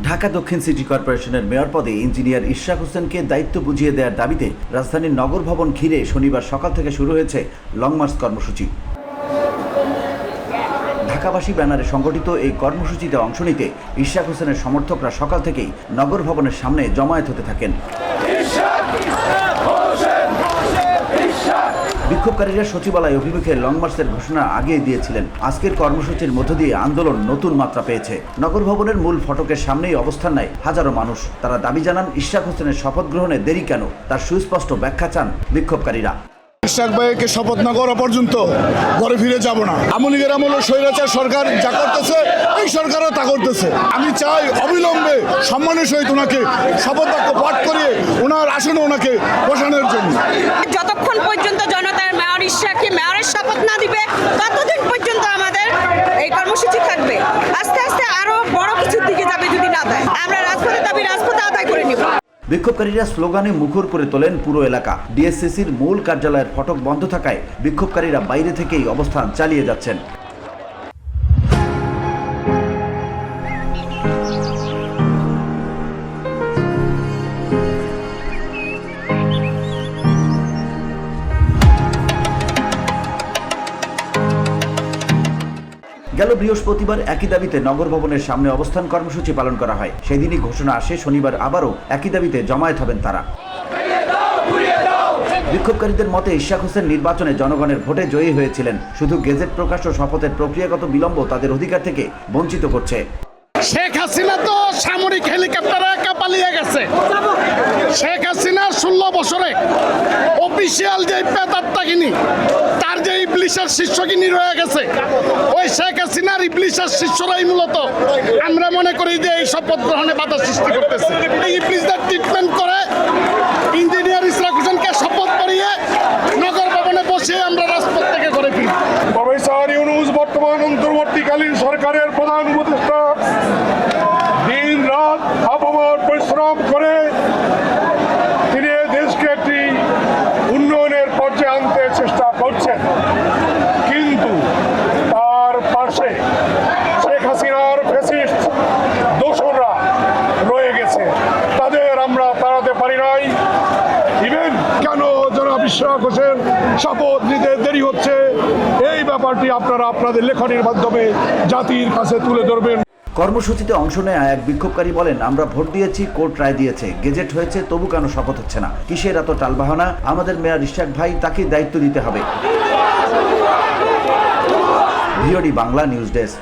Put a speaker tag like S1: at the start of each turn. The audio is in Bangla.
S1: ঢাকা দক্ষিণ সিটি কর্পোরেশনের মেয়র পদে ইঞ্জিনিয়ার ইশরাক হোসেনকে দায়িত্ব বুঝিয়ে দেওয়ার দাবিতে রাজধানীর নগর ভবন ঘিরে শনিবার সকাল থেকে শুরু হয়েছে লং মার্চ কর্মসূচি। ঢাকাবাসী ব্যানারে সংগঠিত এই কর্মসূচিতে অংশ নিতে ইশরাক হোসেনের সমর্থকরা সকাল থেকেই নগর ভবনের সামনে জমায়েত হতে থাকেন। বিক্ষোভকারীরা সচিবালয় অভিমুখে লং মার্চের ঘোষণা আগিয়ে দিয়েছিলেন। আজকের কর্মসূচির মধ্য দিয়ে আন্দোলন নতুন মাত্রা পেয়েছে। নগর ভবনের মূল ফটকের সামনেই অবস্থান নেয় হাজারো মানুষ। তারা দাবি জানান ইশরাক হোসেনের শপথ গ্রহণে দেরি কেন, তার সুস্পষ্ট ব্যাখ্যা চান বিক্ষোভকারীরা।
S2: ইশরাক ভাইকে শপথ না করা পর্যন্ত ঘরে ফিরে যাব না। আওয়ামী লীগের আমলে স্বৈরাচার সরকার যা করতেছে, এই সরকারও তা করতেছে। আমি চাই অবিলম্বে সম্মানের সহিত ওনাকে শপথ বাক্য পাঠ করিয়ে ওনার আসনে ওনাকে বসানোর জন্য।
S3: যতক্ষণ পর্যন্ত জনতার মেয়র ইশরাককে মেয়রের শপথ না দিবে ততদিন পর্যন্ত আমাদের এই কর্মসূচি থাকবে। আস্তে আস্তে আরো বড় কিছুর দিকে যাবে যদি না দেয়। আমরা রাজপথে দাবি রাজপথে আদায় করে নিব।
S1: বিক্ষোভকারীরা স্লোগানে মুখর করে তোলেন পুরো এলাকা। ডিএসসিসির মূল কার্যালয়ের ফটক বন্ধ থাকায় বিক্ষোভকারীরা বাইরে থেকেই অবস্থান চালিয়ে যাচ্ছেন। গেল বৃহস্পতিবার একই দাবিতে নগর ভবনের সামনে অবস্থান কর্মসূচি পালন করা হয়। সেদিনই ঘোষণা আসে শনিবার আবারও একই দাবিতে জমায়েত হবেন তারা। বিক্ষোভকারীদের মতে ইশরাক হোসেন নির্বাচনে জনগণের ভোটে জয়ী হয়েছিলেন। শুধু গেজেট প্রকাশ ও শপথের প্রক্রিয়াগত বিলম্ব তাদের অধিকার থেকে বঞ্চিত করছে।
S4: শেখ হাসিনা তো সামরিক হেলিকপ্টারে একা পালিয়ে গেছে। শেখ হাসিনা 16 বছরে অফিসিয়াল যে পেতাত্তাগিনী তার যে ইবলিশের শিষ্যগিনী রয়ে গেছে, ওই শেখ হাসিনার ইবলিশের শিষ্যরাই মূলত আমরা মনে করি যে এই শপথ গ্রহণে বাধা সৃষ্টি করতেছে। এই ইবলিশদের ট্রিটমেন্ট করে ইঞ্জিনিয়ার ইশরাক হোসেনকে শপথ করিয়ে নগর ভবনে বসে আমরা রাজপথ থেকে করে ফিরি।
S5: প্রফেসর ইউনূস বর্তমান অন্তর্বর্তীকালীন সরকারের প্রধান উপদেষ্টা দিন রাত আপামর পরিশ্রম করে তিনি দেশকে একটি উন্নয়নের পর্যায়ে আনতে চেষ্টা করছেন, কিন্তু তার পাশে শেখ হাসিনার ফ্যাসিস্ট দোসররা রয়ে গেছে। তাদের আমরা তাড়াতে পারি নাই। ইভেন কেন জনাব ইশরাক হোসেন শপথ নিতে দেরি হচ্ছে, এই ব্যাপারটি আপনারা আপনাদের লেখনের মাধ্যমে জাতির কাছে তুলে ধরবেন।
S1: কর্মসূচিতে অংশ নেয় এক বিক্ষোভকারী বলেন, আমরা ভোট দিয়েছি, কোর্ট রায় দিয়েছে, গেজেট হয়েছে, তবু কেন শপথ হচ্ছে না? কিসের এত টালবাহানা? আমাদের মেয়র ইশরাক ভাই, তাকে দায়িত্ব দিতে হবে। VOD Bangla news desk.